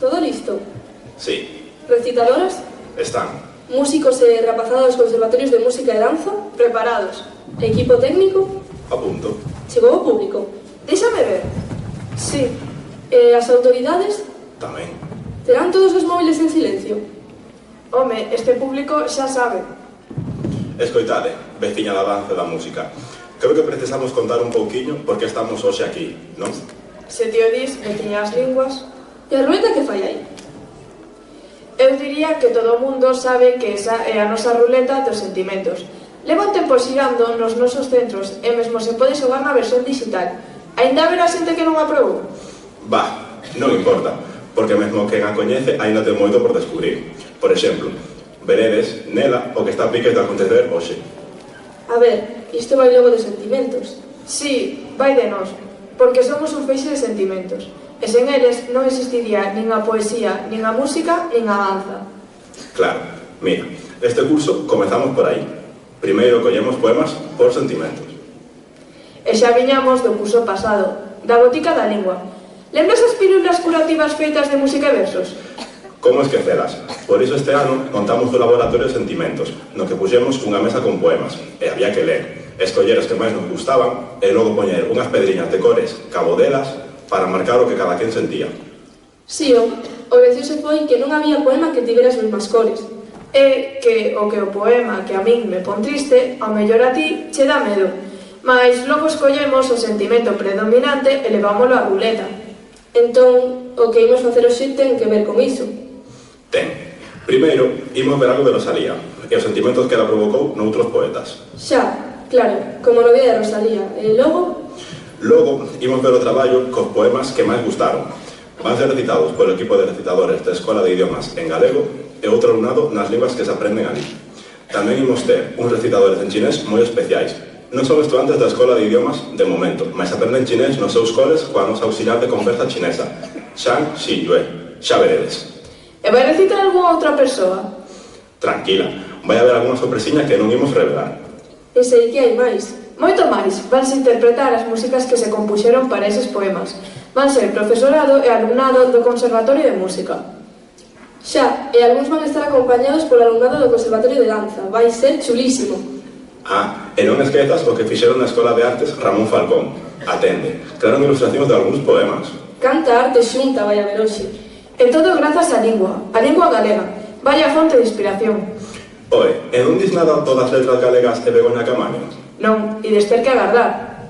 Todo listo? Sí. Recitadoras? Están. Músicos e rapazados dos conservatorios de música e danza? Preparados. Equipo técnico? A punto. Chegou o público? Déxame ver. Sí. E as autoridades? Tamén. Terán todos os móviles en silencio? Home, este público xa sabe. Escoitade, veciña da danza e da música. Creo que precisamos contar un pouquiño porque estamos hoxe aquí, non? Se ti o dis, veciña as linguas. E a ruleta que fai aí? Eu diría que todo o mundo sabe que esa é a nosa ruleta dos sentimentos. Leva un tempo xirando nos nosos centros e mesmo se pode xogar na versión digital. Ainda haberá xente que non a probou? Bah, non importa, porque mesmo quen a coñece aínda ten moito por descubrir. Por exemplo, veredes nela o que está a piques de acontecer hoxe. A ver, isto vai logo de sentimentos. Sí, vai de nós, porque somos un feixe de sentimentos. E sen eles non existiría nin a poesía, nin a música, nin a danza. Claro, mira, este curso comezamos por aí. Primeiro collemos poemas por sentimentos. E xa viñamos do curso pasado, da botica da lingua. Lembras as pílulas curativas feitas de música e versos? Como esquecelas? Por iso este ano montamos o laboratorio de sentimentos, no que puxemos unha mesa con poemas, e había que ler, escoller os que máis nos gustaban, e logo poñer unhas pedriñas de cores, cabo delas, para marcar o que cada quen sentía. Si, o gracioso foi que non había poema que tivera as mesmas cores. É que o poema que a min me pon triste, ao mellor a ti che dá medo, mas logo escollemos o sentimento predominante e levámoslo á ruleta. Entón, o que imos facer hoxe ten que ver con iso. Ten. Primeiro, imos ver algo de Rosalía, e os sentimentos que ela provocou noutros poetas. Xa, claro, como no vida de Rosalía. E logo? Logo, imos ver o traballo cos poemas que máis gustaron. Van ser recitados polo equipo de recitadores da Escola de Idiomas en galego e outro alumnado nas linguas que se aprenden ali. Tamén imos ter uns recitadores en chinés moi especiais. Non son estudantes da Escola de Idiomas de momento, mas aprenden chinés nos seus coles coa nosa auxiliar de conversa chinesa, Shang Xiyue. Xa veredes. E vai recitar algunha outra persoa? Tranquila, vai haber algunha sorpresiña que non imos revelar. E sei que hai máis. Moito máis, vanse interpretar as músicas que se compuxeron para eses poemas. Van ser profesorado e alumnado do Conservatorio de Música. Xa, e algúns van estar acompañados polo alumnado do Conservatorio de Danza. Vai ser chulísimo. Ah, e non esquezas o que fixeron na Escola de Artes Ramón Falcón. Atende, crearon ilustracións de algúns poemas. Canta arte xunta vai haber hoxe. E todo grazas á lingua galega. Vaya fonte de inspiración. Oe, e non dis nada todas as letras galegas e Begoña Camaño? Non, ides ter que agardar.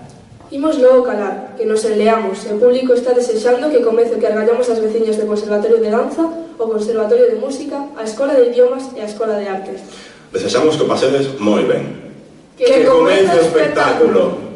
Imos logo calar, que nos enleamos, e o público está desexando que comece que argallamos as veciñas do Conservatorio de Danza, o Conservatorio de Música, a Escola de Idiomas e a Escola de Artes. Desexamos que o pasedes moi ben. Que comece o espectáculo!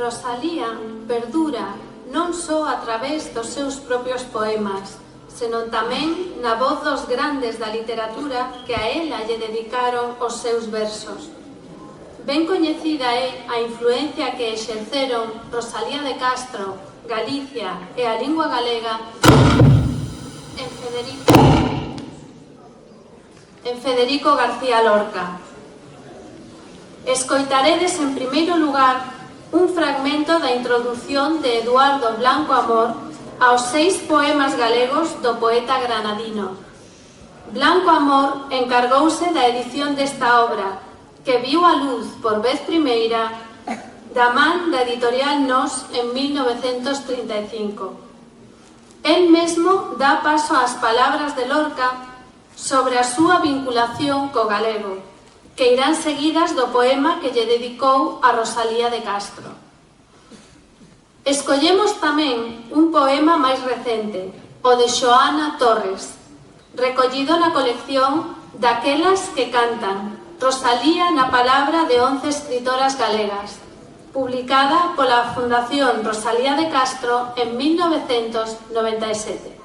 Rosalía perdura non só a través dos seus propios poemas, senón tamén na voz dos grandes da literatura que a ela lle dedicaron os seus versos. Ben coñecida é a influencia que exerceron Rosalía de Castro, Galicia e a lingua galega en Federico García Lorca. Escoitaredes en primeiro lugar un fragmento da introdución de Eduardo Blanco Amor aos 6 poemas galegos do poeta granadino. Blanco Amor encargouse da edición desta obra, que viu a luz por vez primeira da man da editorial Nós en 1935. El mesmo dá paso ás palabras de Lorca sobre a súa vinculación co galego, que irán seguidas do poema que lle dedicou a Rosalía de Castro. Escollemos tamén un poema máis recente, o de Xoana Torres, recollido na colección Daquelas que cantan, Rosalía na palabra de 11 escritoras galegas, publicada pola Fundación Rosalía de Castro en 1997.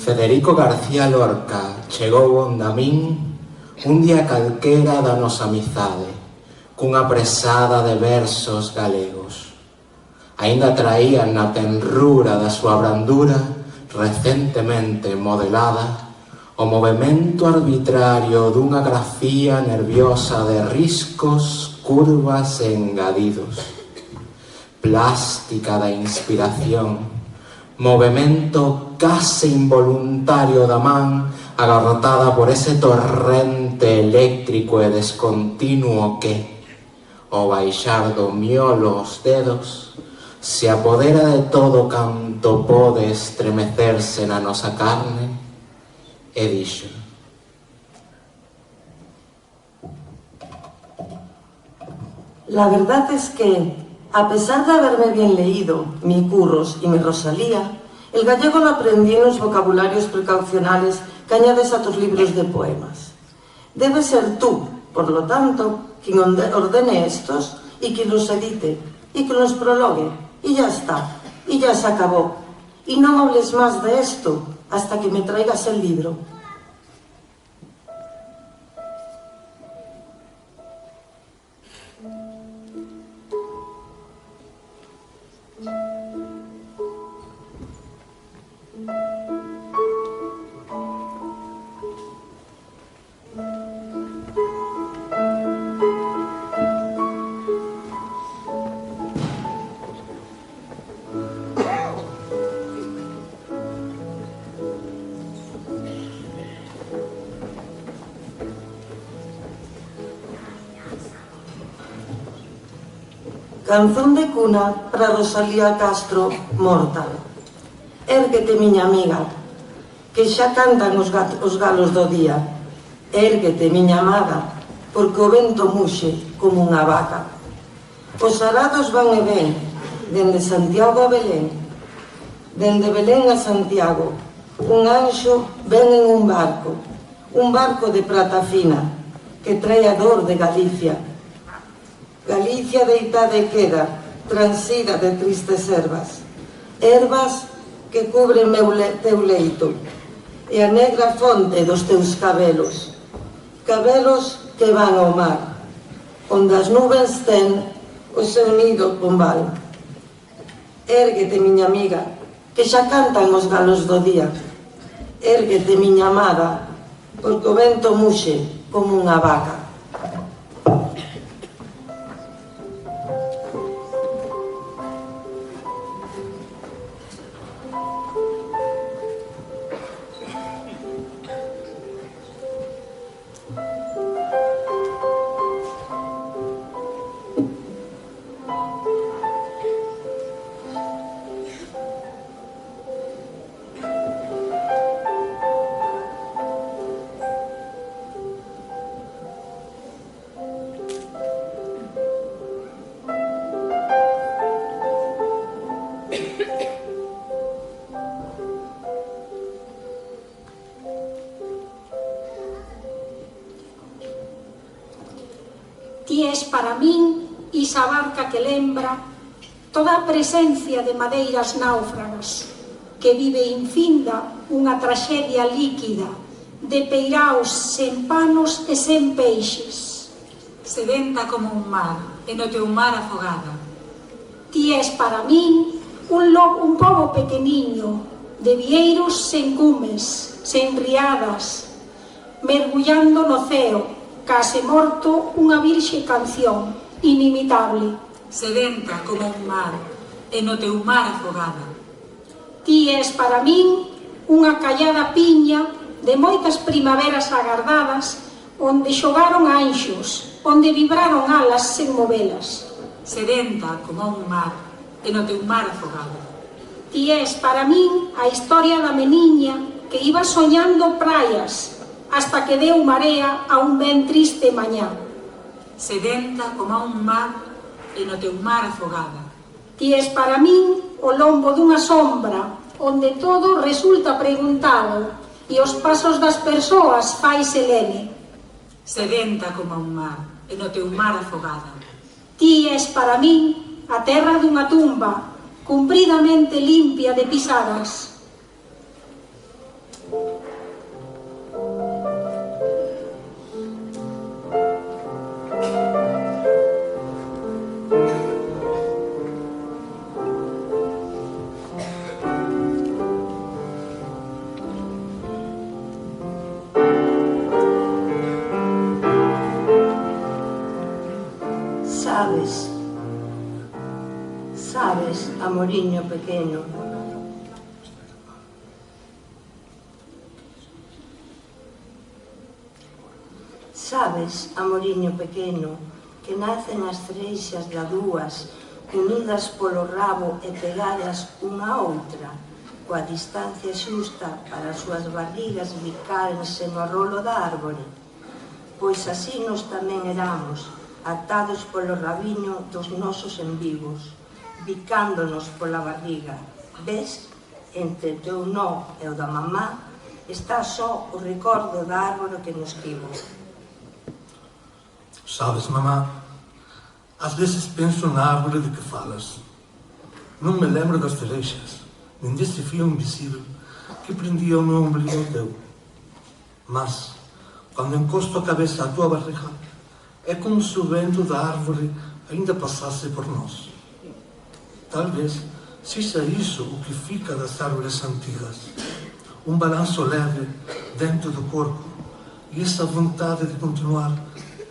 Federico García Lorca chegou onde a min un día calquera da nosa amizade, cunha presada de versos galegos. Aínda traían na tenrura da súa brandura recentemente modelada o movemento arbitrario dunha grafía nerviosa de riscos, curvas e engadidos. Plástica da inspiración, movemento case involuntario da man agarrotada por ese torrente eléctrico e descontinuo que, ao baixar do miolo os dedos, se apodera de todo canto pode estremecerse na nosa carne, e dixo: La verdad es que, a pesar de haberme bien leído mi Curros y mi Rosalía, el gallego lo aprendí en los vocabularios precaucionales que añades a tus libros de poemas. Debe ser tú, por lo tanto, quien ordene estos y quien los edite y quien los prologue, y ya está, y ya se acabó. Y no hables más de esto hasta que me traigas el libro. Canzón de cuna para Rosalía Castro morta. Érguete, miña amiga, que xa cantan os galos do día. Érguete, miña amada, porque o vento muxe como unha vaca. Os arados van e ven, dende Santiago a Belén. Dende Belén a Santiago, un anxo ven en un barco de prata fina, que trae a dor de Galicia. Galicia deitada e queda, transida de tristes ervas, ervas que cubren teu leito, e a negra fonte dos teus cabelos, cabelos que van ao mar, onde as nubes ten o seu nido pombal. Érguete, miña amiga, que xa cantan os galos do día. Érguete, miña amada, porque o vento muxe como unha vaca. Ti es para min isa barca que lembra toda a presencia de madeiras náufragas, que vive infinda unha traxedia líquida de peiraos sen panos e sen peixes. Sedenta como un mar, e no teu mar afogada. Ti és para min un pobo pequeniño, de vieiros sen cumes, sen riadas, mergullando no ceo, case morto unha virxe canción, inimitable. Sedenta como un mar, e no teu mar afogada. Ti és para min unha callada piña de moitas primaveras agardadas, onde xogaron anxos, onde vibraron alas sen movelas. Sedenta como un mar, e no teu mar afogada. Ti és para min a historia da meniña que iba soñando praias, hasta que deu marea a un ben triste mañá. Sedenta como un mar, e no teu mar afogada. Ti és para min o lombo dunha sombra, onde todo resulta preguntado e os pasos das persoas faise lene. Sedenta como un mar, e no teu mar afogada. Ti és para min a terra dunha tumba, cumpridamente limpia de pisadas. Sabes, amoriño pequeno, sabes, amoriño pequeno, que nacen as freixas da dúas, unidas polo rabo e pegadas unha a outra, coa distancia xusta para as súas barrigas bicárense no rolo da árbore. Pois así nos tamén éramos, atados polo rabiño dos nosos envivos, bicándonos pola barriga. Ves, entre o teu nó e o da mamá, está só o recordo da árbore que nos tivo. Sabes, mamá, ás veces penso na árbore de que falas. Non me lembro das cereixas, nin deste fío invisible que prendía o meu ombligo teu. Mas, cando encosto a cabeza á tua barriga, é como se o vento da árbore ainda passasse por nós. Talvez seja isso o que fica das árvores antigas. Um balanço leve dentro do corpo e essa vontade de continuar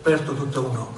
perto do teu nó.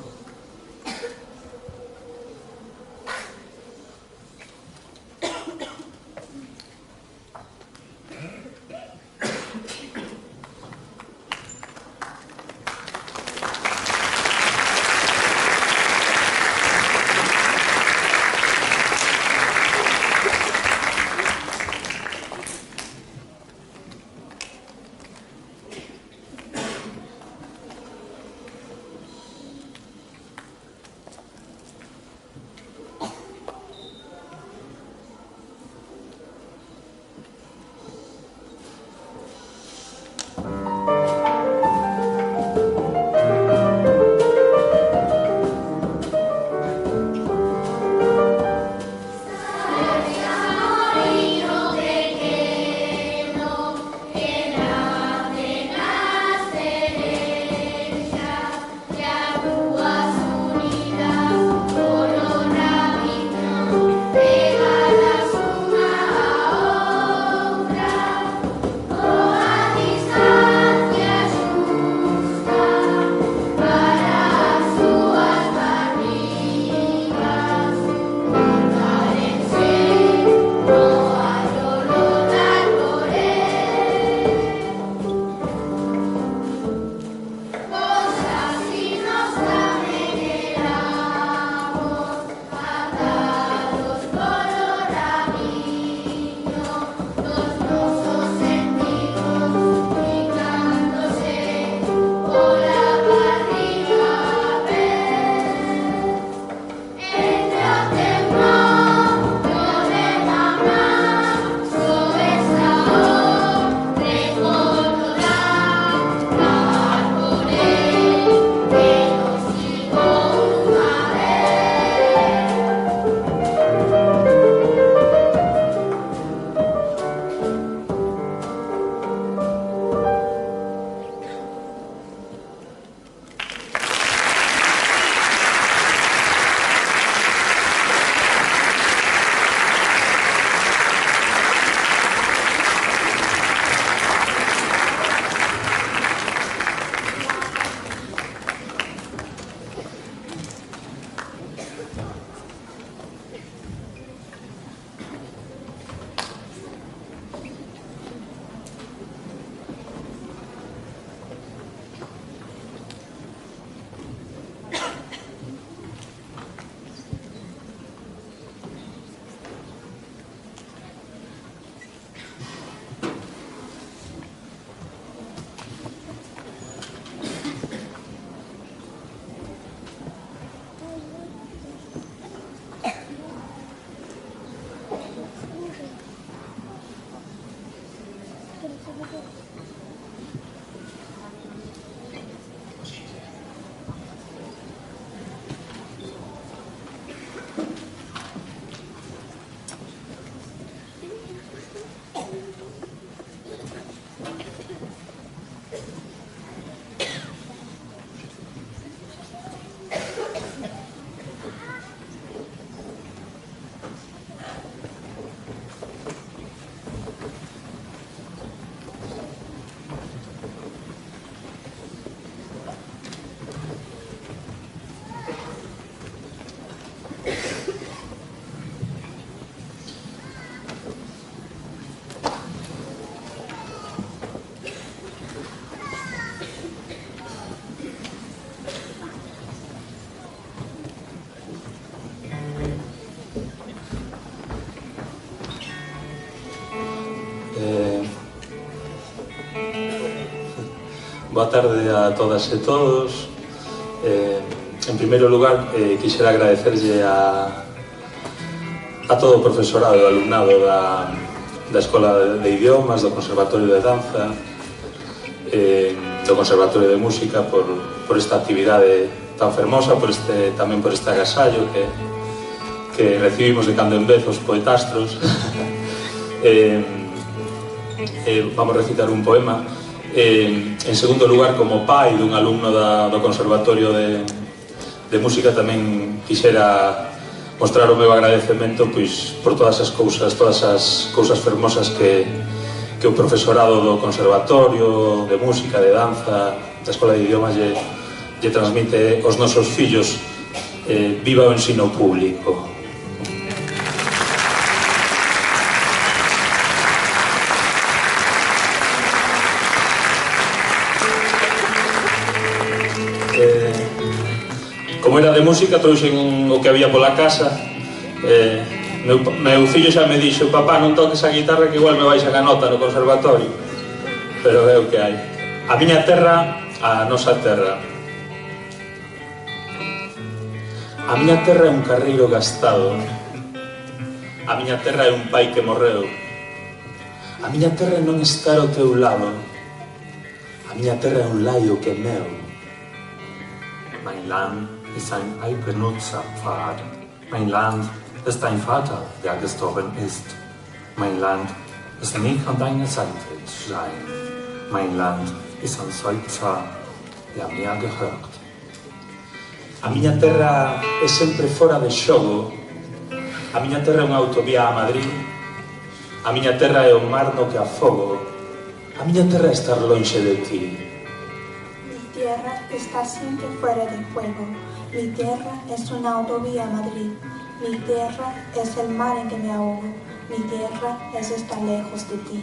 Boa tarde a todas e todos. En primeiro lugar, quixera agradecerlle a todo o profesorado e o alumnado da Escola de Idiomas, do Conservatorio de Danza, do Conservatorio de Música, por esta actividade tan fermosa, tamén por este agasallo que recibimos de cando en vez os poetastros. Vamos a recitar un poema. En segundo lugar, como pai dun alumno do Conservatorio de Música, tamén quixera mostrar o meu agradecemento por todas as cousas fermosas que o profesorado do Conservatorio de Música, de Danza, da Escola de Idiomas lle transmite aos nosos fillos. Viva o ensino público. Como era de música, trouxen o que había pola casa. Meu fillo xa me dixo: papá, non toques a guitarra que igual me vais a nota no conservatorio. Pero é o que hai. A miña terra, a nosa terra. A miña terra é un carreiro gastado. A miña terra é un pai que morreu. A miña terra é non estar ao teu lado. A miña terra é un laio que é meu. Mein Land ist ein Alpennutzerpfad. Mein Land ist dein Vater, der gestorben ist. Mein Land ist nicht an deiner Seite zu sein. Mein Land ist ein Seufzer, der mir gehört. A miña terra é sempre fora de xogo. A miña terra é unha autovía a Madrid. A miña terra é o mar no que afogo. A miña terra é estar lonxe de ti. Mi tierra está siempre fuera de juego. Mi tierra es una autovía a Madrid. Mi tierra es el mar en que me ahogo. Mi tierra es estar lejos de ti.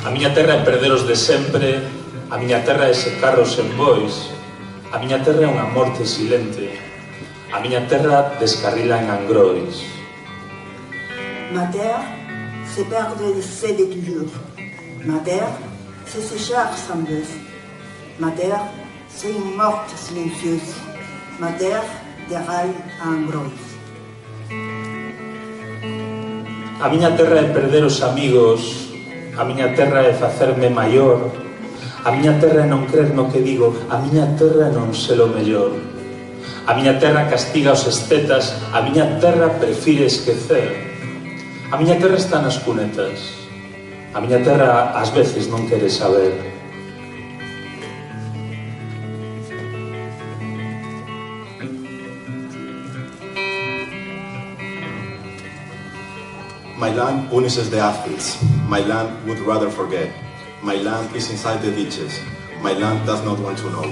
A miña terra é perderos de sempre. A miña terra é secarros en bois. A miña terra é unha morte silente. A miña terra descarrila en angrois. Ma terre, c'est perdre de toujours. Ma terre, c'est séchar sans bœuf. Ma terre, c'est une morte silencieuse. Ma terre déraille en grois. A miña terra é perder os amigos. A miña terra é facerme maior. A miña terra é non crer no que digo. A miña terra é non ser o mellor. A miña terra castiga os estetas. A miña terra prefire esquecer. A miña terra está nas cunetas. A miña terra ás veces non quere saber. My land punishes the athletes. My land would rather forget. My land is inside the ditches. My land does not want to know.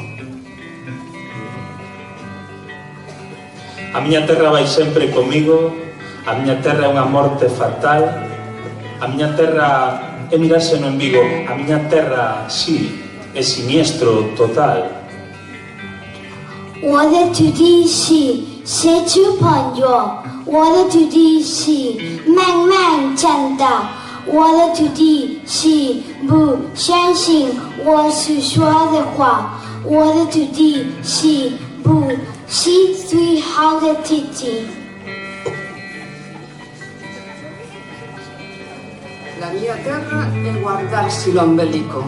A miña terra vai sempre comigo. A miña terra é unha morte fatal. A miña terra é mirarse no embigo. A miña terra, sí, é siniestro total. 我的土地是社区朋友，我的土地是慢慢长大，我的土地是不相信我所说的话，我的土地是不是最好的土地。La mia terra è guardarsi l'ombelico.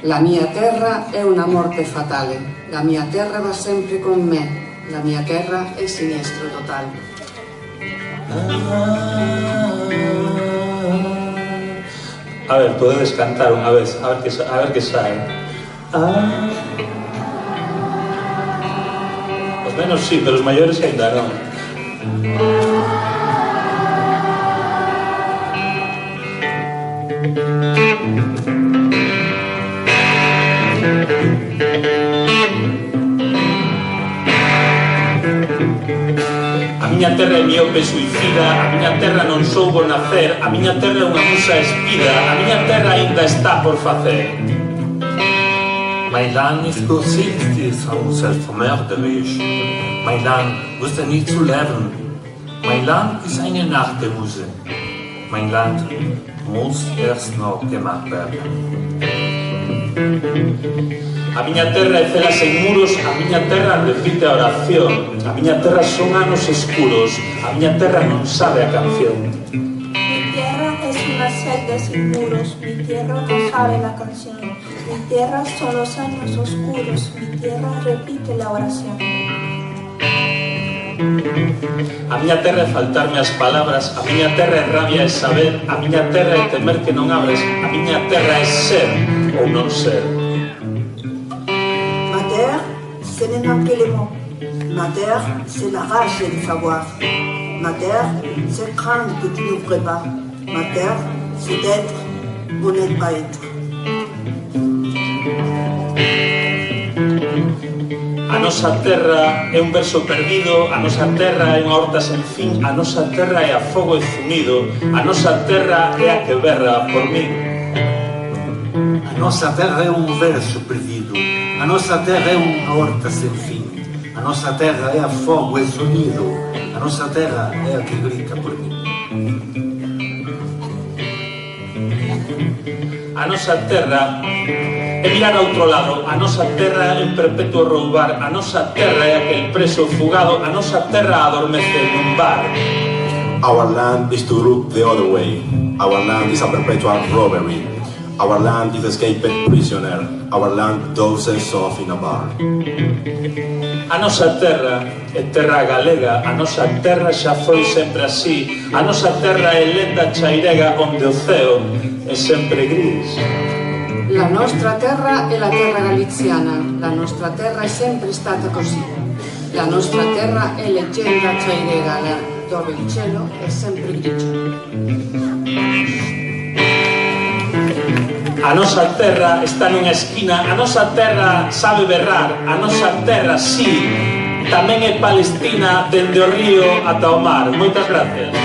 La mia terra è una morte fatale. La mia terra va sempre con me. La mia terra è sinistro totale. A ver, podedes cantar unha vez, a ver que sae. Os menos sí, pero os maiores ainda non. A miña terra é miope suicida, a miña terra non soubo nacer, a miña terra é unha musa espida, a miña terra ainda está por facer. Mein Land ist kurzsichtig und selbstvermörderisch. Mein Land wusste nie zu leben. Mein Land ist eine Nachtmuse. Mein Land muss erst noch gemacht werden. A miña terra é cela sen muros, a miña terra repite a oración, a miña terra son anos escuros, a miña terra non sabe a canción. Mi tierra es una celda sin muros, mi tierra no sabe la canción. Mi tierra son los años oscuros, mi tierra repite la oración. A miña terra é faltarme as palabras, a miña terra é rabia e saber, a miña terra é temer que non abres, a miña terra é ser ou non ser. Ma terre, ce n'est pas que les mots. Ma terre, c'est la rage du savoir. Ma terre, c'est craindre que tu n'ouvres pas. Ma terre, c'est d'être ou ne pas être. A nosa terra é un verso perdido, a nosa terra é unha horta sen fin, a nosa terra é a fogo enzumido, a nosa terra é a que berra por min. A nossa terra é um verso perdido, a nossa terra é uma horta sem fim, a nossa terra é a fogo e sonido, a nossa terra é a que grita por mim. A nosa terra é mirar a outro lado, a nosa terra é un perpetuo roubar, a nosa terra é aquel preso fugado, a nosa terra adormece nun bar. Our land is to look the other way. Our land is a perpetual robbery. Our land is escaped prisoner. Our land dozes off in a bar. A nosa terra é terra galega, a nosa terra xa foi sempre así, a nosa terra é lenda chairega onde o ceo é sempre gris. La nostra terra è la terra galiziana, la nostra terra è sempre stata così. La nostra terra è leggenda chairega, dove il cielo è sempre grigio. A nosa terra está nunha esquina, a nosa terra sabe berrar, a nosa terra, sí, tamén é Palestina dende o río ata o mar. Moitas gracias.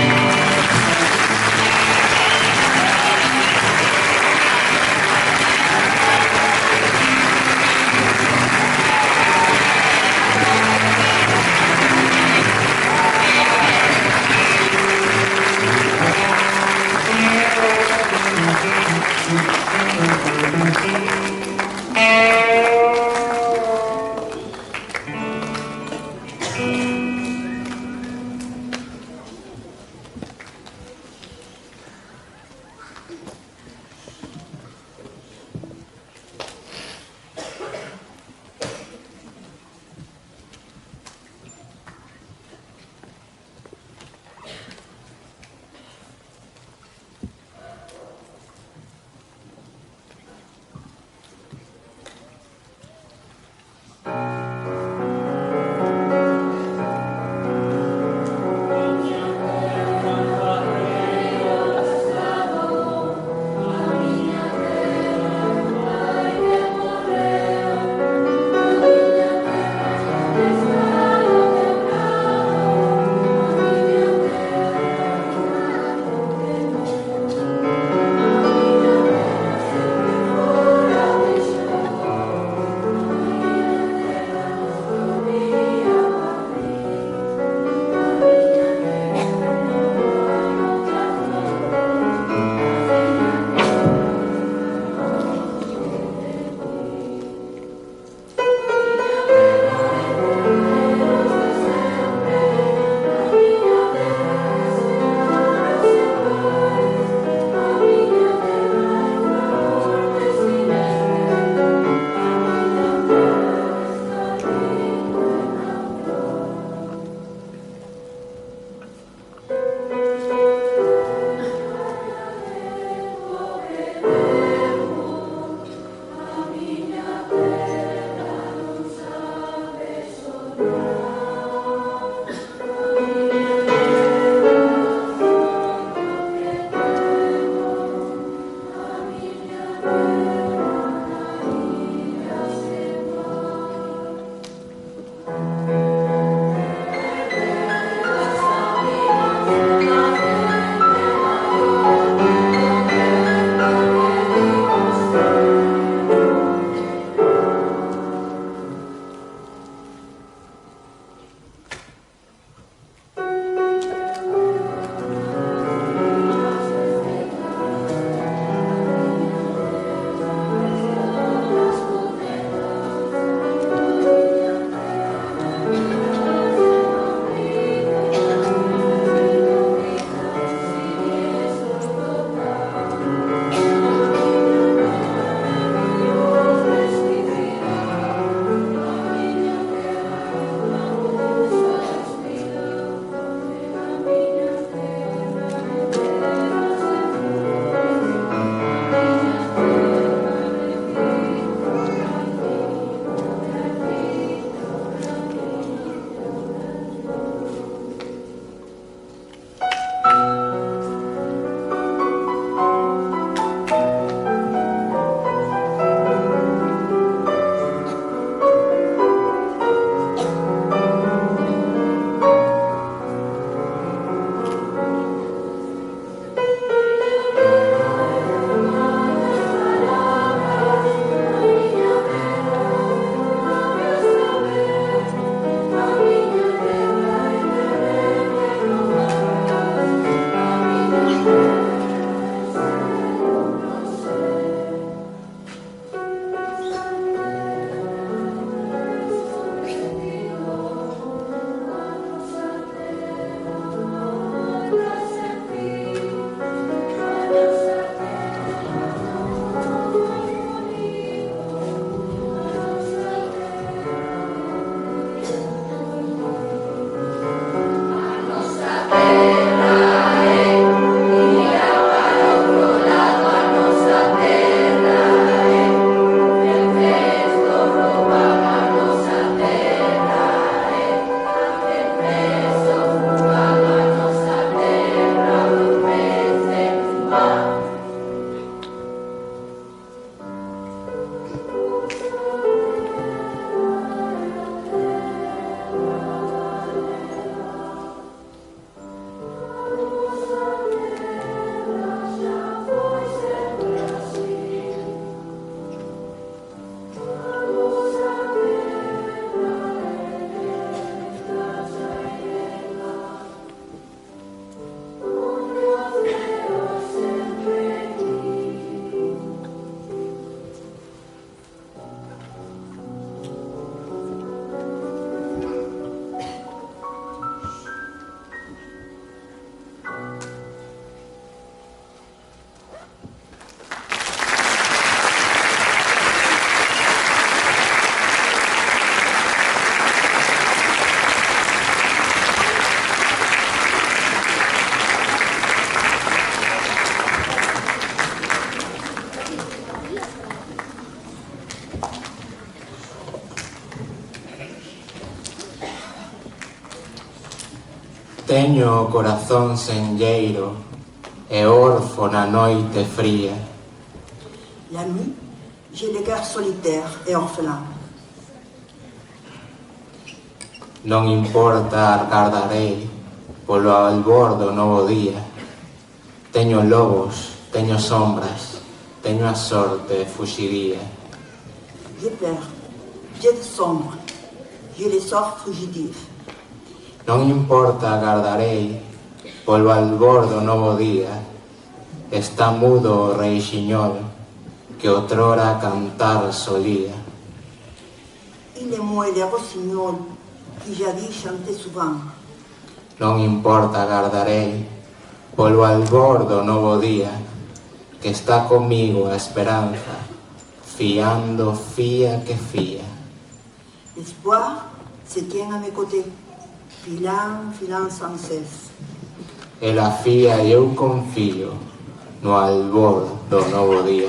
Teño o corazón senlleiro e orfo na noite fría. La nuit, j'ai le cœur solitaire et orphelin. Non importa, agardarei polo albor do novo día. Teño lobos, teño sombras, teño a sorte fuxiría. J'ai peur, j'ai de sombre, j'ai les sorts fugitifs. Non importa, agardarei polo albor do novo día. Está mudo o reixiñol que outrora cantar solía. Il est moi les rossignols qui jadis chantaient souvent. Non importa, agardarei polo albor do novo día que está comigo a esperanza, fiando fía que fía. L'espoir se tient à mes côtés, filant, filant sans cesse. Ela fía e eu confío no albor do novo día.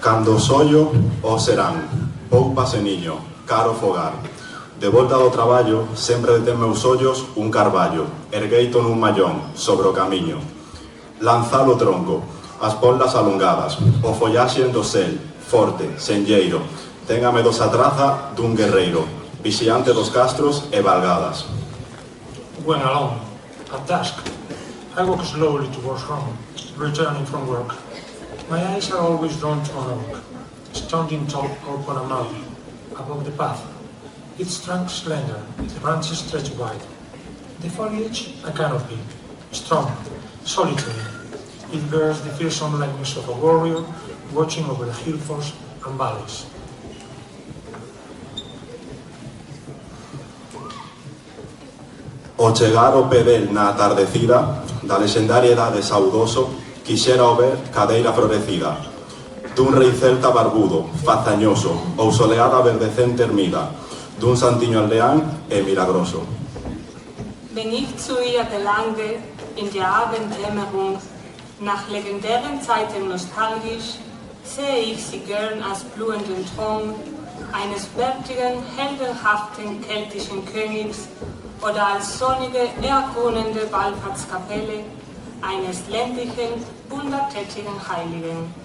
Cando os ollo, o serán, poupas e niño, caro fogar. De volta do traballo, sempre detén meus ollos un carballo, ergueito nun mallón, sobre o camiño. Lanzar o tronco, as pollas alongadas, o follaxe do cel, forte, senlleiro, ten a medosa traza dun guerreiro, vixiante dos castros e valgadas. When alone, at dusk, I walk slowly towards home, returning from work. My eyes are always drawn to an oak, standing tall upon a mountain, above the path. Its trunk slender, the branches stretch wide. The foliage a canopy, strong, solitary. It bears the fearsome likeness of a warrior watching over the hillforts and valleys. O chegar o pedel na atardecida da lexendaria edade saudoso, quixera o ver cadeira florecida dun rei celta barbudo, fazañoso, ou soleada verdecente ermida, dun santiño aldeán e milagroso. Wenn ich zu ihr gelangte, in der Abenddämmerung, nach legendären Zeiten nostalgisch, sehe ich sie gern als blühenden Thron eines bärtigen, heldenhaften keltischen Königs oder als sonnige, erkronende Wallfahrtskapelle eines ländlichen, wundertätigen Heiligen.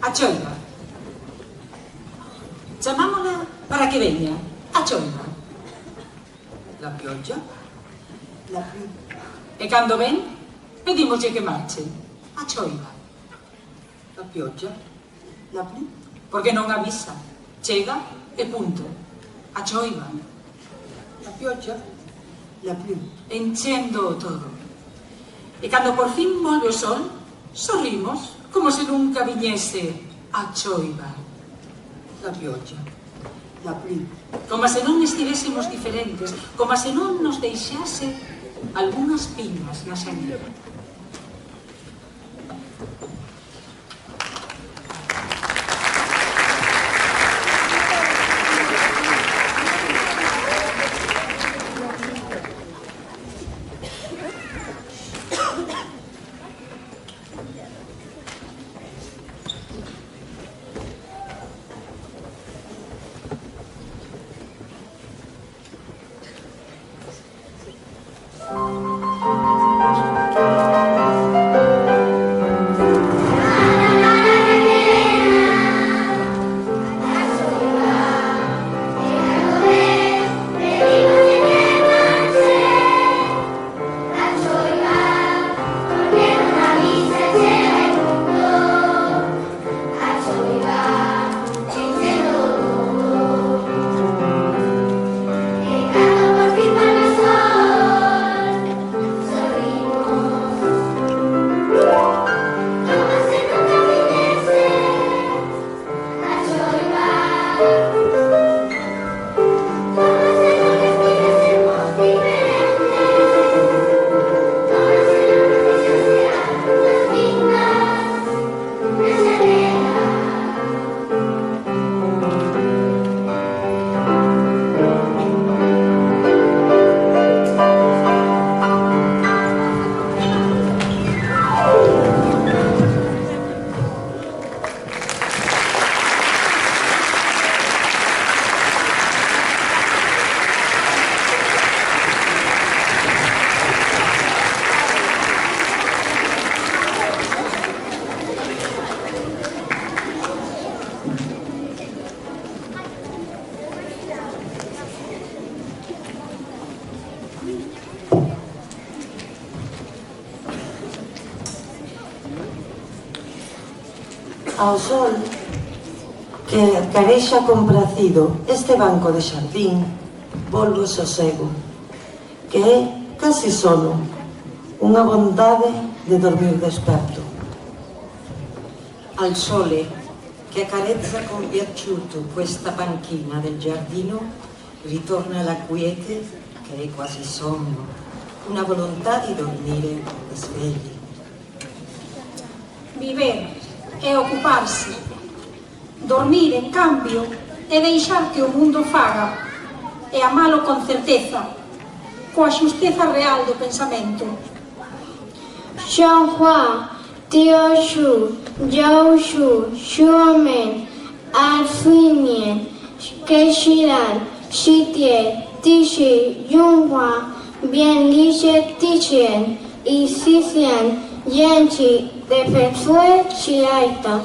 A choiva. Chamámola para que veña. A choiva. La pioggia. La pluie. E cando ven, pedímoslle que marche. A choiva. La pioggia. La pluie. Porque non avisa. Chega e punto. A choiva. La pioggia. La pluie. Enchendo todo. E cando por fin volve o sol, sorrimos como se nunca viñese a choiva. La pioggia. La pluie. Como se non estivésemos diferentes, como se non nos deixase algunhas piñas na xanela. Ao sol que carexa compracido este banco de xardín, volvo sosego, que é casi solo unha vontade de dormir desperto. Al sole che accarezza con piaciuto questa panchina del giardino ritorna la quiete che è quasi sonno, una volontà di dormire svegli. Viver é ocuparse. Dormir, en cambio, é deixar que o mundo faga e amalo con certeza, coa xusteza real do pensamento. 说话丢数有数说明而睡眠给虽然世界地区用化便利些地前以实现延期的分数起来的。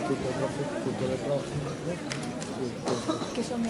Tutto le prossime. Che sono